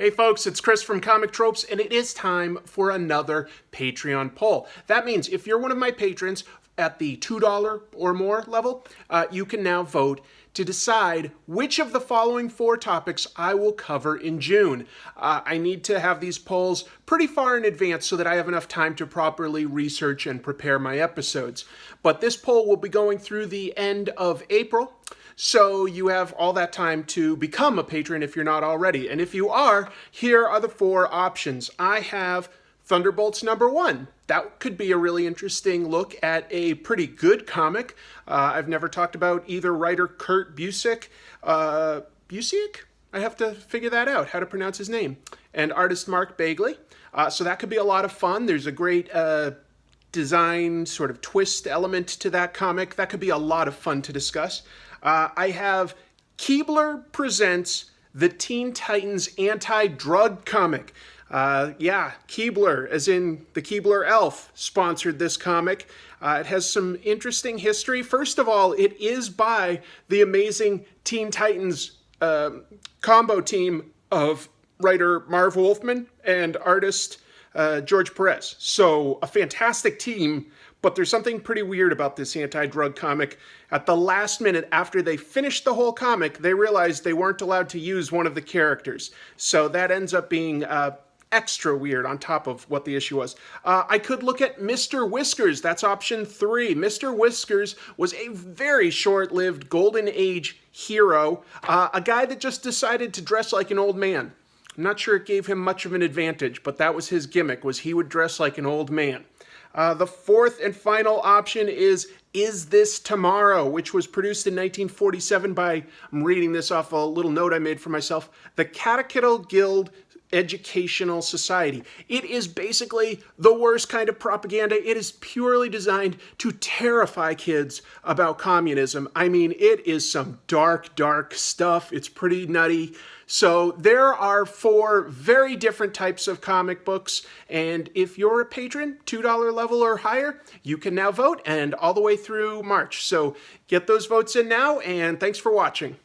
Hey folks, it's Chris from Comic Tropes, and it is time for another Patreon poll. That means if you're one of my patrons at the $2 or more level, you can now vote to decide which of the following 4 topics I will cover in June. I need to have these polls pretty far in advance so that I have enough time to properly research and prepare my episodes. But this poll will be going through the end of April. So you have all that time to become a patron if you're not already. And if you are, here are the 4 options. I have Thunderbolts #1. That could be a really interesting look at a pretty good comic. I've never talked about either writer Kurt Busiek. Busiek? I have to figure that out, how to pronounce his name. And artist Mark Bagley. So that could be a lot of fun. There's a great design sort of twist element to that comic. That could be a lot of fun to discuss. I have Keebler Presents the Teen Titans Anti-Drug Comic. Keebler, as in the Keebler Elf, sponsored this comic. It has some interesting history. First of all, it is by the amazing Teen Titans combo team of writer Marv Wolfman and artist George Perez. So a fantastic team, but there's something pretty weird about this anti-drug comic. At the last minute, after they finished the whole comic, they realized they weren't allowed to use one of the characters. So that ends up being extra weird on top of what the issue was. I could look at Mr. Whiskers. That's option 3. Mr. Whiskers was a very short-lived Golden Age hero, a guy that just decided to dress like an old man. I'm not sure it gave him much of an advantage, but that was his gimmick, was he would dress like an old man. The 4th and final option is This Tomorrow, which was produced in 1947 by, I'm reading this off a little note I made for myself, the Catechetical Guild Educational Society. It is basically the worst kind of propaganda. It is purely designed to terrify kids about communism. I mean, it is some dark, dark stuff. It's pretty nutty. So there are 4 very different types of comic books, and if you're a patron, $2 level or higher, you can now vote, and all the way through March. So get those votes in now, and thanks for watching.